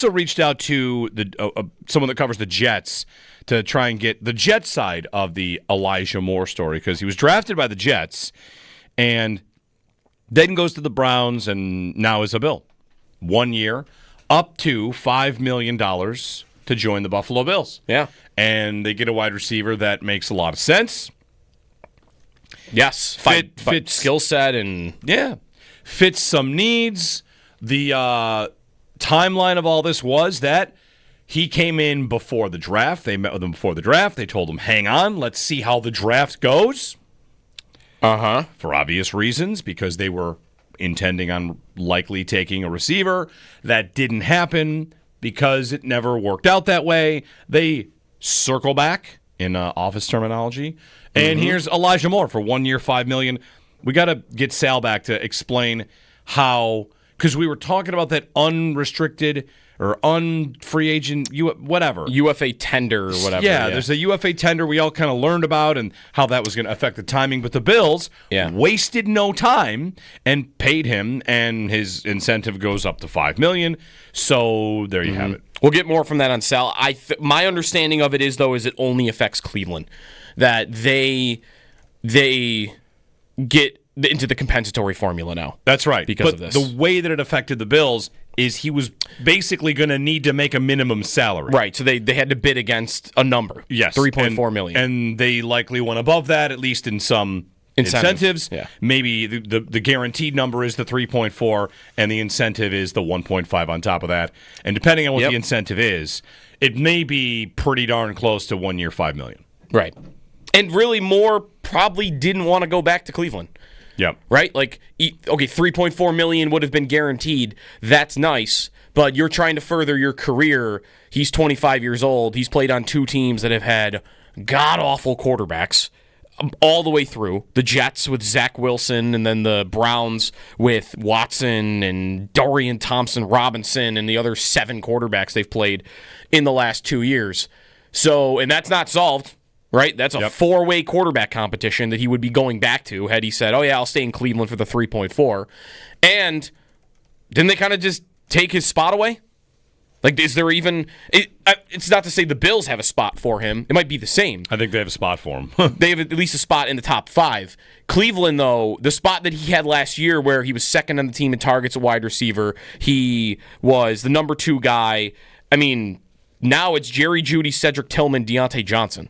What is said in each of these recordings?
also reached out to the someone that covers the Jets to try and get the Jets side of the Elijah Moore story, because he was drafted by the Jets and then goes to the Browns and now is a Bill. 1 year, up to $5 million to join the Buffalo Bills. Yeah. And they get a wide receiver that makes a lot of sense. Yes. Fit skill set and... Yeah. Fits some needs. The timeline of all this was that he came in before the draft. They met with him before the draft. They told him, hang on, let's see how the draft goes. For obvious reasons, because they were intending on likely taking a receiver. That didn't happen because it never worked out that way. They circle back in office terminology. And here's Elijah Moore for 1 year, $5 million. We got to get Sal back to explain how, because we were talking about that unrestricted or unfree agent, whatever. UFA tender or whatever. Yeah, there's a UFA tender we all kind of learned about and how that was going to affect the timing. But the Bills wasted no time and paid him, and his incentive goes up to $5 million. So there you have it. We'll get more from that on Sal. My understanding of it is it only affects Cleveland. That they get into the compensatory formula now. That's right. Because of this. The way that it affected the Bills is he was basically going to need to make a minimum salary. Right, so they had to bid against a number. Yes. $3.4 million. And they likely went above that, at least in some incentives. Yeah. Maybe the guaranteed number is the 3.4, and the incentive is the 1.5 on top of that. And depending on what the incentive is, it may be pretty darn close to 1 year, $5 million. Right. And really, Moore probably didn't want to go back to Cleveland. Yep. Right? Like, okay, $3.4 million would have been guaranteed. That's nice, but you're trying to further your career. He's 25 years old. He's played on two teams that have had god-awful quarterbacks all the way through. The Jets with Zach Wilson, and then the Browns with Watson and Dorian Thompson-Robinson and the other 7 quarterbacks they've played in the last 2 years. So, and that's not solved. Right? That's a 4-way quarterback competition that he would be going back to had he said, oh, yeah, I'll stay in Cleveland for the 3.4. And didn't they kind of just take his spot away? Like, is there even... It's not to say the Bills have a spot for him. It might be the same. I think they have a spot for him. They have at least a spot in the top 5. Cleveland, though, the spot that he had last year where he was second on the team in targets at wide receiver, he was the number 2 guy. I mean, now it's Jerry Jeudy, Cedric Tillman, Deontay Johnson.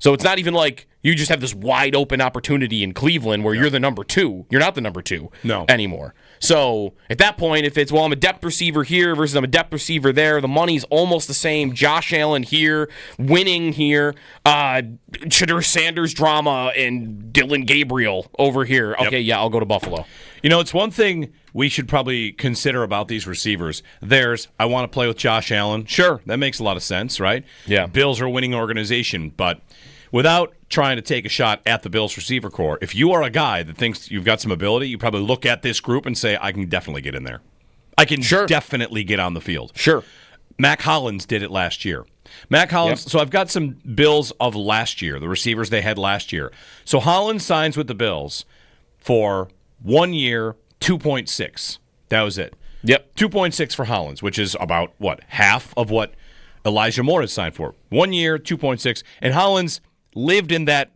So it's not even like you just have this wide open opportunity in Cleveland where you're the number 2. You're not the number 2 anymore. So at that point, if it's, well, I'm a depth receiver here versus I'm a depth receiver there, the money's almost the same. Josh Allen here, winning here, Shadur Sanders drama, and Dylan Gabriel over here. Okay, I'll go to Buffalo. You know, it's one thing we should probably consider about these receivers. I want to play with Josh Allen. Sure, that makes a lot of sense, right? Yeah. Bills are a winning organization, but without trying to take a shot at the Bills receiver core, if you are a guy that thinks you've got some ability, you probably look at this group and say, I can definitely get in there. I can definitely get on the field. Sure. Mac Hollins did it last year. Mac Hollins, so I've got some Bills of last year, the receivers they had last year. So Hollins signs with the Bills for 1 year, 2.6. That was it. Yep. 2.6 for Hollins, which is about, half of what Elijah Moore has signed for. 1 year, 2.6. And Hollins lived in that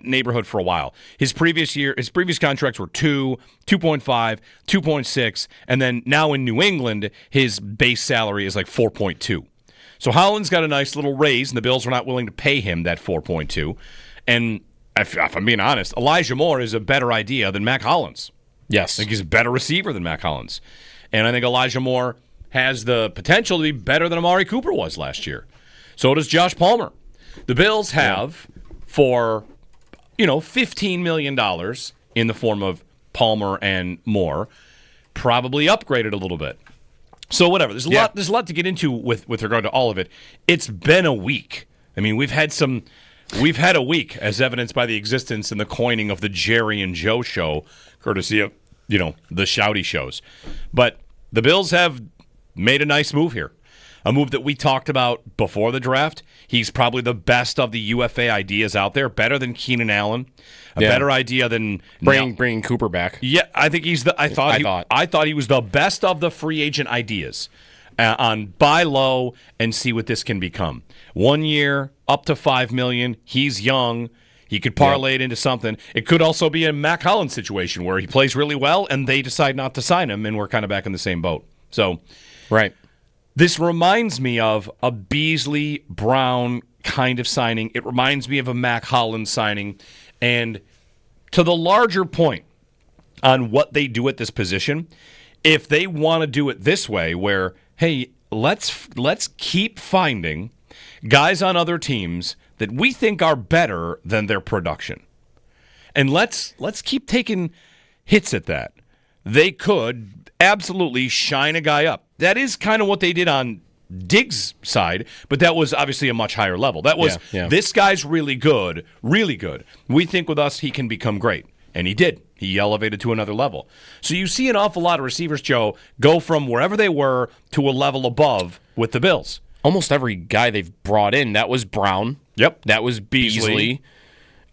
neighborhood for a while. His previous contracts were 2, 2.5, 2.6, and then now in New England, his base salary is like 4.2. So Hollins got a nice little raise, and the Bills were not willing to pay him that 4.2. And if I'm being honest, Elijah Moore is a better idea than Mac Hollins. Yes. I think he's a better receiver than Mac Hollins. And I think Elijah Moore has the potential to be better than Amari Cooper was last year. So does Josh Palmer. The Bills have, for, $15 million in the form of Palmer and Moore, probably upgraded a little bit. So whatever. There's a lot to get into with regard to all of it. It's been a week. I mean, we've had a week, as evidenced by the existence and the coining of the Jerry and Joe show, courtesy of, the Shouty shows. But the Bills have made a nice move here. A move that we talked about before the draft. He's probably the best of the UFA ideas out there, better than Keenan Allen, a better idea than bringing Cooper back. Yeah, I think he's I thought he was the best of the free agent ideas. on buy low and see what this can become. 1 year, up to $5 million. He's young. He could parlay it into something. It could also be a Mac Hollins situation where he plays really well and they decide not to sign him, and we're kind of back in the same boat. So, right. This reminds me of a Beasley Brown kind of signing. It reminds me of a Mac Hollins signing. And to the larger point on what they do at this position, if they want to do it this way, where, hey, let's keep finding guys on other teams that we think are better than their production, and let's keep taking hits at that, they could absolutely shine a guy up. That is kind of what they did on Diggs' side, but that was obviously a much higher level. That was, this guy's really good, really good. We think with us he can become great. And he did. He elevated to another level. So you see an awful lot of receivers, Joe, go from wherever they were to a level above with the Bills. Almost every guy they've brought in, that was Brown. Yep. That was Beasley.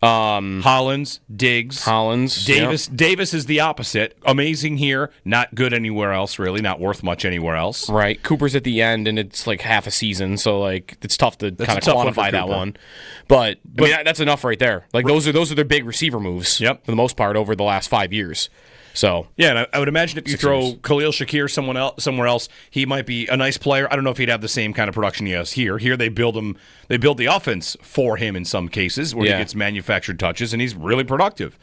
Hollins, Diggs. Davis. Yep. Davis is the opposite. Amazing here. Not good anywhere else, really. Not worth much anywhere else. Right. Cooper's at the end, and it's like half a season, so like it's tough to kind of quantify that one. But I mean, that's enough right there. Like those are their big receiver moves. Yep. For the most part over the last 5 years. So yeah, and I would imagine if you throw Khalil Shakir somewhere else, he might be a nice player. I don't know if he'd have the same kind of production he has here. Here they build the offense for him in some cases where he gets manufactured touches and he's really productive.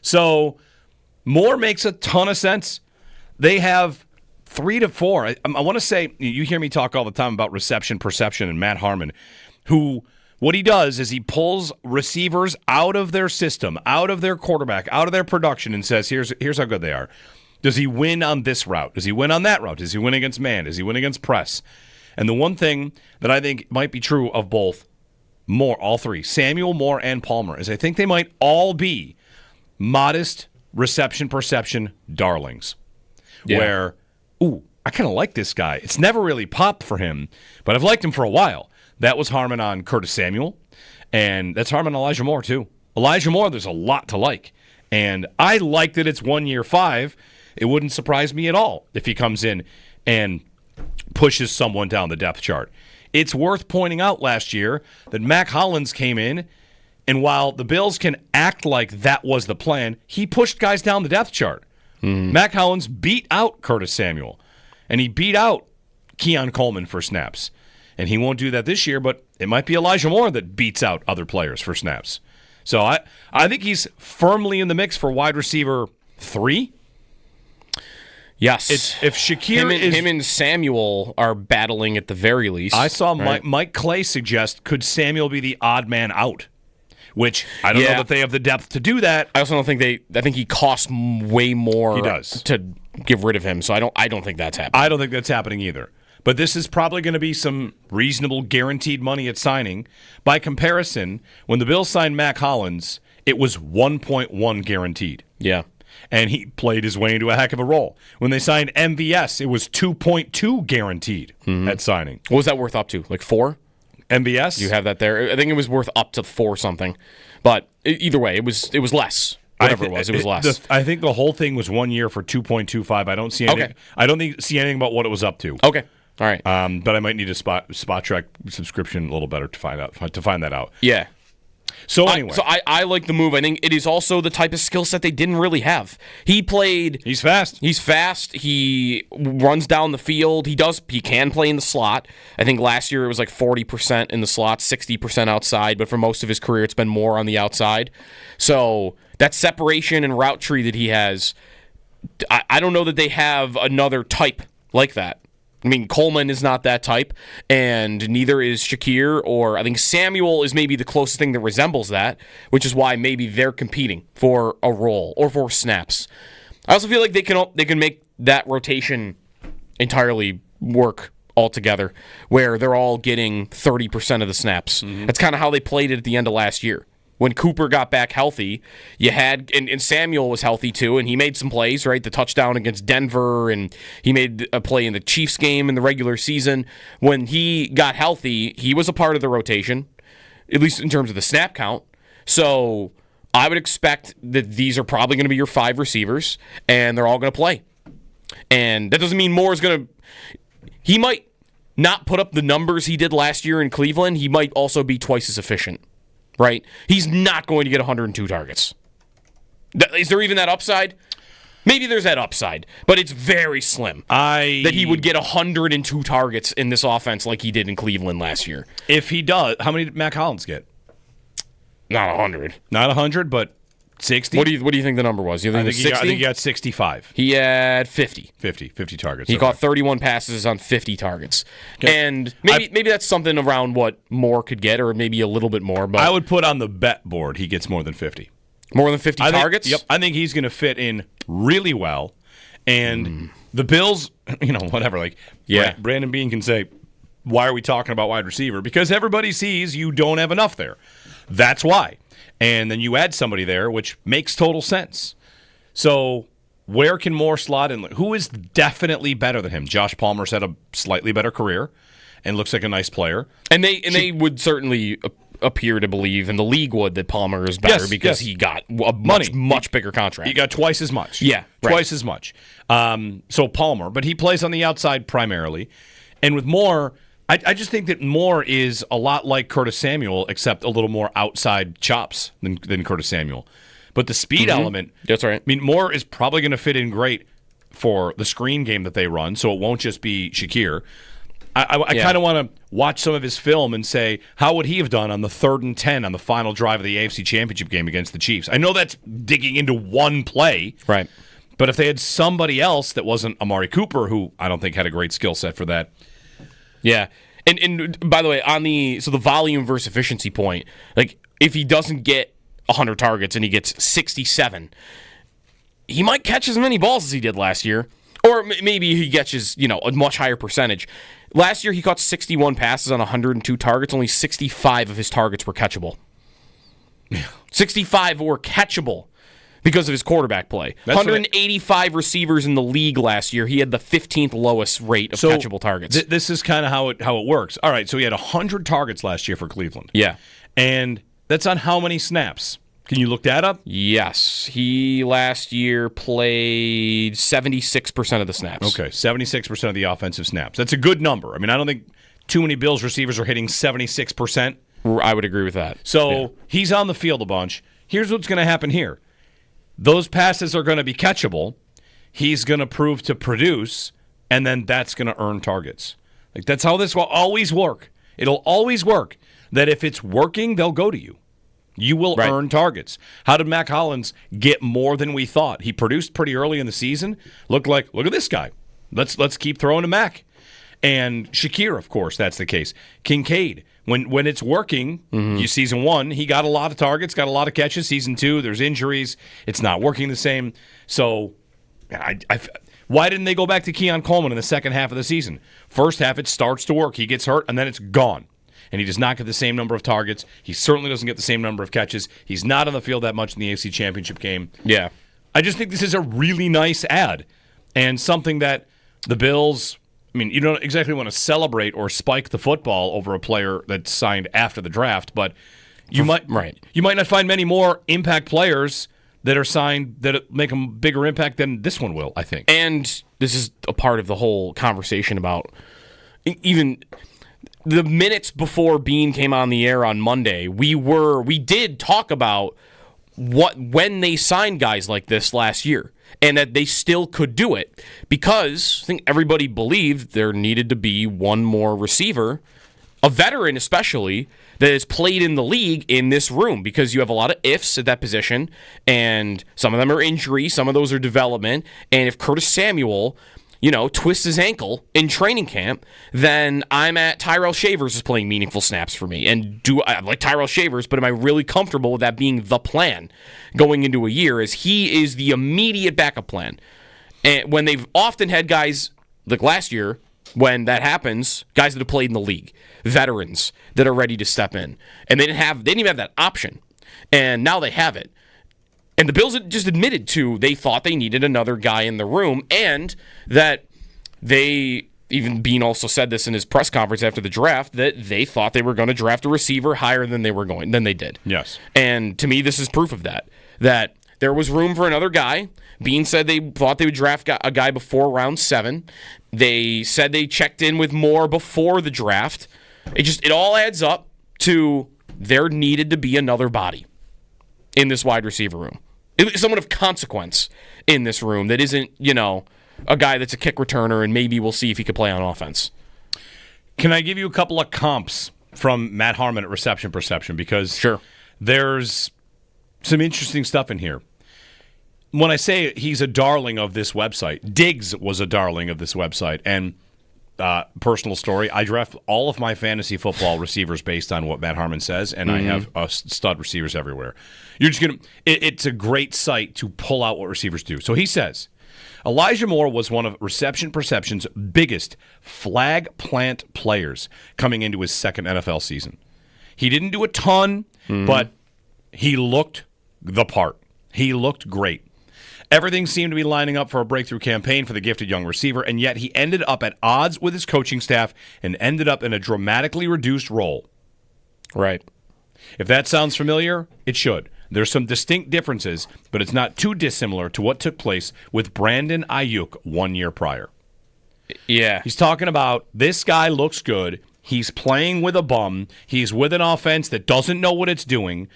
So Moore makes a ton of sense. They have 3 to 4. I want to say, you hear me talk all the time about reception perception and Matt Harmon, who what he does is he pulls receivers out of their system, out of their quarterback, out of their production, and says, here's how good they are. Does he win on this route? Does he win on that route? Does he win against man? Does he win against press? And the one thing that I think might be true of both Moore, all three, Samuel, Moore, and Palmer, is I think they might all be modest reception perception darlings. Yeah. Where, I kind of like this guy. It's never really popped for him, but I've liked him for a while. That was Harmon on Curtis Samuel, and that's Harmon on Elijah Moore, too. Elijah Moore, there's a lot to like, and I like that it's 1 year, 5. It wouldn't surprise me at all if he comes in and pushes someone down the depth chart. It's worth pointing out last year that Mac Hollins came in, and while the Bills can act like that was the plan, he pushed guys down the depth chart. Mac Hollins beat out Curtis Samuel, and he beat out Keon Coleman for snaps. And he won't do that this year, but it might be Elijah Moore that beats out other players for snaps. So I think he's firmly in the mix for wide receiver 3. Yes. If Shakir him and Samuel are battling at the very least. I saw Mike Clay suggest, could Samuel be the odd man out? Which I don't know that they have the depth to do that. I also don't think I think he costs way more he does. To give rid of him. So I don't think that's happening. I don't think that's happening either. But this is probably going to be some reasonable guaranteed money at signing. By comparison, when the Bills signed Mac Hollins, it was 1.1 guaranteed. Yeah. And he played his way into a heck of a role. When they signed MVS, it was 2.2 guaranteed at signing. What was that worth up to? Like 4? MVS? You have that there. I think it was worth up to 4 something. But either way, it was less. Whatever it was less. I think the whole thing was 1 year for 2.25. I don't see anything. Okay. I don't see anything about what it was up to. Okay. All right. But I might need a Spot Track subscription a little better to find that out. Yeah. So anyway. I like the move. I think it is also the type of skill set they didn't really have. He's fast. He's fast. He runs down the field. He can play in the slot. I think last year it was like 40% in the slot, 60% outside, but for most of his career it's been more on the outside. So that separation and route tree that he has, I don't know that they have another type like that. I mean, Coleman is not that type, and neither is Shakir, or I think Samuel is maybe the closest thing that resembles that, which is why maybe they're competing for a role or for snaps. I also feel like they can make that rotation entirely work altogether, where they're all getting 30% of the snaps. That's kind of how they played it at the end of last year. When Cooper got back healthy, you had, and Samuel was healthy too, and he made some plays, right? The touchdown against Denver, and he made a play in the Chiefs game in the regular season. When he got healthy, he was a part of the rotation, at least in terms of the snap count. So I would expect that these are probably going to be your 5 receivers, and they're all going to play. And that doesn't mean Moore is going to... he might not put up the numbers he did last year in Cleveland. He might also be twice as efficient, right? He's not going to get 102 targets. Is there even that upside? Maybe there's that upside, but it's very slim that he would get 102 targets in this offense like he did in Cleveland last year. If he does, how many did Mac Hollins get? Not 100. Not 100, but 60? What do you think the number was? You think it was 60? I think he got 65. He had 50. 50 targets. He caught 31 passes on 50 targets. Okay. And maybe that's something around what Moore could get, or maybe a little bit more. But I would put on the bet board he gets more than 50. More than 50 targets? Yep. I think he's going to fit in really well. And the Bills, whatever. Like, Brandon Beane can say, why are we talking about wide receiver? Because everybody sees you don't have enough there. That's why. And then you add somebody there, which makes total sense. So where can Moore slot in? Who is definitely better than him? Josh Palmer's had a slightly better career and looks like a nice player. And they would certainly appear to believe, and the league would, that Palmer is better because he got a much bigger contract. He got twice as much. Yeah, twice as much. So Palmer, but he plays on the outside primarily. And with Moore, I just think that Moore is a lot like Curtis Samuel, except a little more outside chops than Curtis Samuel. But the speed element, that's right. I mean, Moore is probably going to fit in great for the screen game that they run, so it won't just be Shakir. I kind of want to watch some of his film and say, how would he have done on the 3rd and 10 on the final drive of the AFC Championship game against the Chiefs? I know that's digging into one play. Right. But if they had somebody else that wasn't Amari Cooper, who I don't think had a great skill set for that. Yeah. And by the way, on the volume versus efficiency point, like if he doesn't get 100 targets and he gets 67, he might catch as many balls as he did last year. Or maybe he catches, a much higher percentage. Last year, he caught 61 passes on 102 targets. Only 65 of his targets were catchable. 65 were catchable because of his quarterback play. 185 receivers in the league last year. He had the 15th lowest rate of catchable targets. This is kind of how it works. All right, so he had 100 targets last year for Cleveland. Yeah. And that's on how many snaps? Can you look that up? Yes. He last year played 76% of the snaps. Okay, 76% of the offensive snaps. That's a good number. I mean, I don't think too many Bills receivers are hitting 76%. I would agree with that. So he's on the field a bunch. Here's what's going to happen here. Those passes are going to be catchable. He's going to prove to produce, and then that's going to earn targets. Like that's how this will always work. It'll always work that if it's working, they'll go to you. You will earn targets. How did Mac Hollins get more than we thought? He produced pretty early in the season. Look at this guy. Let's keep throwing to Mac. And Shakir, of course, that's the case. Kincaid, when it's working, season 1, he got a lot of targets, got a lot of catches. Season 2, there's injuries. It's not working the same. So why didn't they go back to Keon Coleman in the second half of the season? First half, it starts to work. He gets hurt, and then it's gone. And he does not get the same number of targets. He certainly doesn't get the same number of catches. He's not on the field that much in the AFC Championship game. Yeah. I just think this is a really nice ad and something that the Bills, I mean, you don't exactly want to celebrate or spike the football over a player that's signed after the draft, but you might not find many more impact players that are signed that make a bigger impact than this one will, I think. And this is a part of the whole conversation about even the minutes before Beane came on the air on Monday, we did talk about when they signed guys like this last year, and that they still could do it because I think everybody believed there needed to be one more receiver, a veteran especially, that has played in the league in this room, because you have a lot of ifs at that position, and some of them are injury, some of those are development, and if Curtis Samuel twists his ankle in training camp, then I'm at Tyrell Shavers is playing meaningful snaps for me. And I like Tyrell Shavers, but am I really comfortable with that being the plan going into a year, as he is the immediate backup plan? And when they've often had guys, like last year, when that happens, guys that have played in the league, veterans that are ready to step in. And they didn't even have that option. And now they have it. And the Bills just admitted they thought they needed another guy in the room, and that even Beane also said this in his press conference after the draft, that they thought they were going to draft a receiver higher than they did. Yes. And to me, this is proof of that there was room for another guy. Beane said they thought they would draft a guy before round 7, They said they checked in with Moore before the draft. It all adds up to there needed to be another body in this wide receiver room. Someone of consequence in this room that isn't, a guy that's a kick returner, and maybe we'll see if he could play on offense. Can I give you a couple of comps from Matt Harmon at Reception Perception? Because Sure. There's some interesting stuff in here. When I say he's a darling of this website, Diggs was a darling of this website. And personal story, I draft all of my fantasy football receivers based on what Matt Harmon says, and I have stud receivers everywhere. You're just going to it's a great site to pull out what receivers do. So he says, Elijah Moore was one of Reception Perception's biggest flag plant players coming into his second NFL season. He didn't do a ton, but he looked the part. He looked great. Everything seemed to be lining up for a breakthrough campaign for the gifted young receiver, and yet he ended up at odds with his coaching staff and ended up in a dramatically reduced role. Right. If that sounds familiar, it should. There's some distinct differences, but it's not too dissimilar to what took place with Brandon Ayuk 1 year prior. Yeah. He's talking about this guy looks good. He's playing with a bum. He's with an offense that doesn't know what it's doing.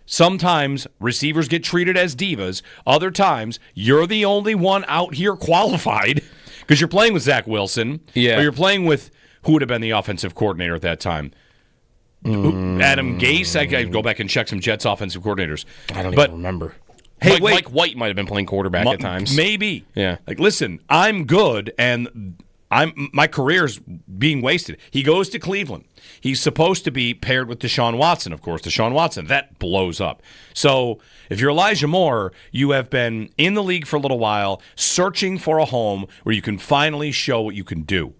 Sometimes receivers get treated as divas. Other times, you're the only one out here qualified because you're playing with Zach Wilson. Yeah. Or you're playing with who would have been the offensive coordinator at that time. Adam Gase. I go back and check some Jets offensive coordinators. I don't even remember. Hey, Mike White might have been playing quarterback at times. Maybe. Yeah. Like, listen, I'm good, and my career's being wasted. He goes to Cleveland. He's supposed to be paired with Deshaun Watson, of course. Deshaun Watson, that blows up. So if you're Elijah Moore, you have been in the league for a little while, searching for a home where you can finally show what you can do.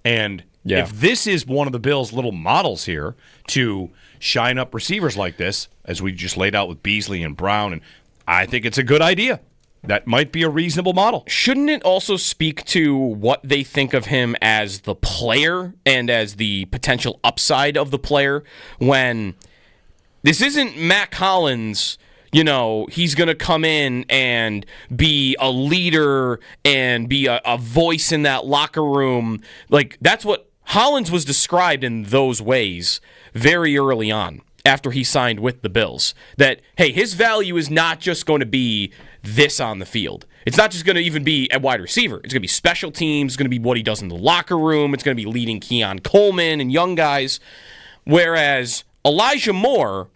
And if this is one of the Bills' little models here to shine up receivers like this, as we just laid out with Beasley and Brown, and I think it's a good idea. That might be a reasonable model. Shouldn't it also speak to what they think of him as the player and as the potential upside of the player when this isn't Matt Collins, he's going to come in and be a leader and be a voice in that locker room. Like, that's what Hollins was described in those ways very early on after he signed with the Bills. That, hey, his value is not just going to be this on the field. It's not just going to even be at wide receiver. It's going to be special teams. It's going to be what he does in the locker room. It's going to be leading Keon Coleman and young guys. Whereas Elijah Moore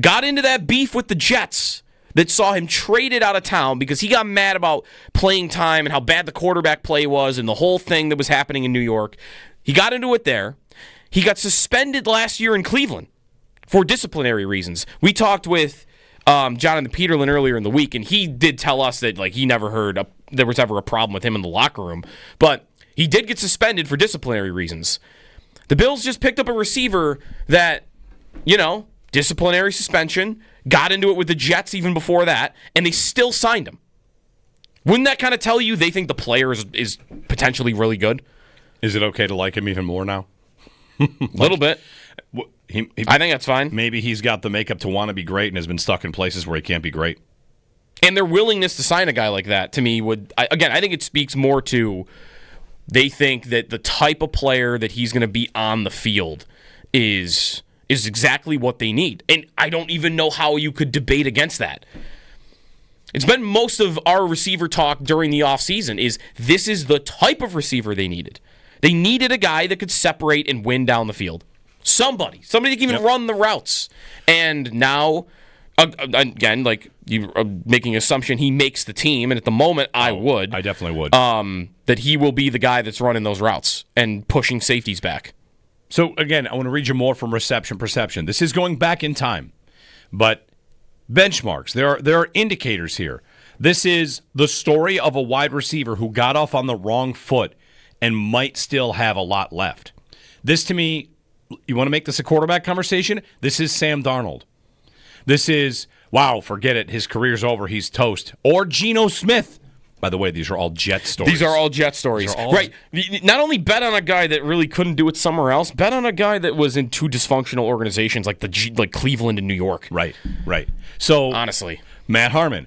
got into that beef with the Jets that saw him traded out of town because he got mad about playing time and how bad the quarterback play was and the whole thing that was happening in New York. He got into it there. He got suspended last year in Cleveland for disciplinary reasons. We talked with Jonathan Peterlin earlier in the week, and he did tell us that he never heard there was ever a problem with him in the locker room. But he did get suspended for disciplinary reasons. The Bills just picked up a receiver that, disciplinary suspension, got into it with the Jets even before that, and they still signed him. Wouldn't that kind of tell you they think the player is potentially really good? Is it okay to like him even more now? A little bit. I think that's fine. Maybe he's got the makeup to want to be great and has been stuck in places where he can't be great. And their willingness to sign a guy like that, to me, I think it speaks more to they think that the type of player that he's going to be on the field is exactly what they need. And I don't even know how you could debate against that. It's been most of our receiver talk during the offseason is this is the type of receiver they needed. They needed a guy that could separate and win down the field. Somebody that can even run the routes. And now, again, you are making an assumption he makes the team, and at the moment, I would. I definitely would. That he will be the guy that's running those routes and pushing safeties back. So, again, I want to read you more from Reception Perception. This is going back in time, but benchmarks. There are indicators here. This is the story of a wide receiver who got off on the wrong foot and might still have a lot left. This, to me, you want to make this a quarterback conversation? This is Sam Darnold. This is, wow, forget it. His career's over. He's toast. Or Geno Smith. By the way, these are all Jet stories. These are all Jet stories. Right. Not only bet on a guy that really couldn't do it somewhere else, bet on a guy that was in two dysfunctional organizations like Cleveland and New York. Right. So, honestly, Matt Harmon,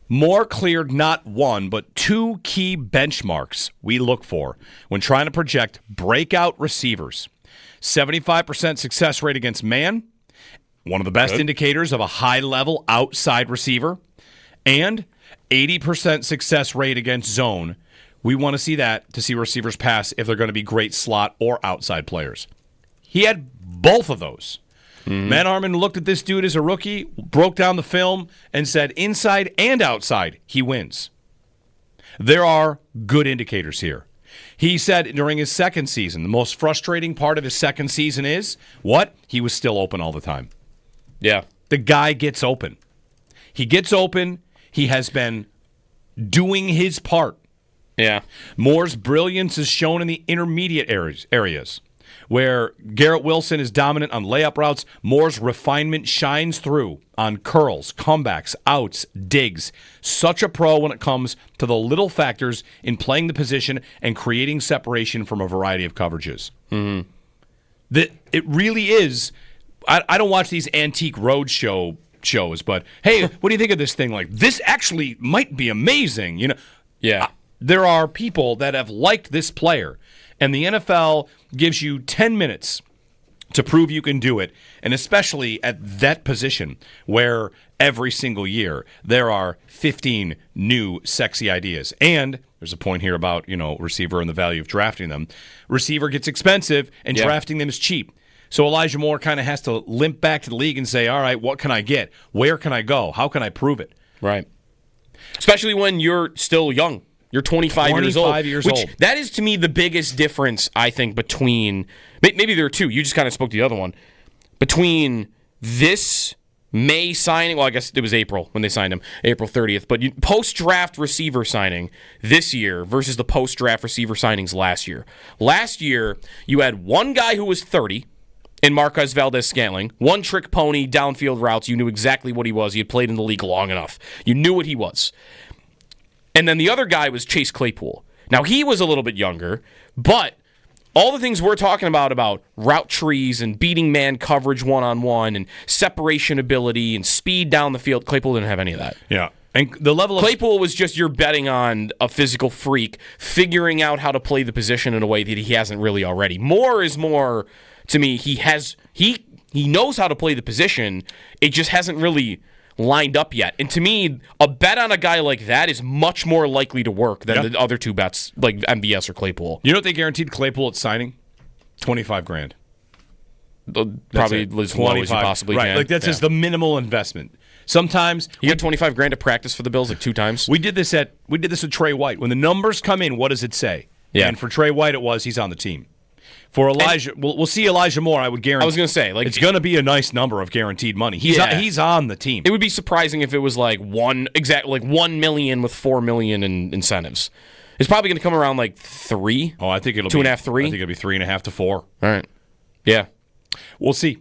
Moore cleared not one, but two key benchmarks we look for when trying to project breakout receivers. 75% success rate against man, one of the best indicators of a high-level outside receiver, and 80% success rate against zone. We want to see that to see receivers pass if they're going to be great slot or outside players. He had both of those. Matt Harmon looked at this dude as a rookie, broke down the film, and said inside and outside, he wins. There are good indicators here. He said during his second season, the most frustrating part of his second season is, what? He was still open all the time. Yeah. The guy gets open. He gets open. He has been doing his part. Yeah. Moore's brilliance is shown in the intermediate areas. Where Garrett Wilson is dominant on layup routes, Moore's refinement shines through on curls, comebacks, outs, digs. Such a pro when it comes to the little factors in playing the position and creating separation from a variety of coverages. Mm-hmm. It really is. I don't watch these antique roadshow shows, but hey, what do you think of this thing? Like, this actually might be amazing. You know, yeah. There are people that have liked this player. And the NFL gives you 10 minutes to prove you can do it, and especially at that position where every single year there are 15 new sexy ideas. And there's a point here about, receiver and the value of drafting them. Receiver gets expensive, and drafting them is cheap. So Elijah Moore kind of has to limp back to the league and say, all right, what can I get? Where can I go? How can I prove it? Right. Especially when you're still young. You're 25 years old. That is, to me, the biggest difference, I think, between... Maybe there are two. You just kind of spoke to the other one. Between this May signing... Well, I guess it was April when they signed him. April 30th. But post-draft receiver signing this year versus the post-draft receiver signings last year. Last year, you had one guy who was 30 in Marquez Valdez-Scantling. One trick pony, downfield routes. You knew exactly what he was. He had played in the league long enough. You knew what he was. And then the other guy was Chase Claypool. Now, he was a little bit younger, but all the things we're talking about route trees and beating man coverage one-on-one and separation ability and speed down the field, Claypool didn't have any of that. Yeah. And the level of Claypool was just you're betting on a physical freak figuring out how to play the position in a way that he hasn't really already. Moore is more, to me, he knows how to play the position. It just hasn't really lined up yet. And to me, a bet on a guy like that is much more likely to work than the other two bets, like MBS or Claypool. You know what they guaranteed Claypool at signing? $25,000. Probably as low as you possibly can. Like that's just the minimal investment. Sometimes you get $25,000 to practice for the Bills like 2 times. We did this with Trey White. When the numbers come in, what does it say? Yeah. And for Trey White, it was he's on the team. For Elijah, we'll see Elijah Moore. I would guarantee. I was going to say, it's going to be a nice number of guaranteed money. He's on the team. It would be surprising if it was like $1 million with $4 million in incentives. It's probably going to come around like 3. Oh, I think it'll 2.5, 3. I think it'll be 3.5 to 4. All right. Yeah. We'll see.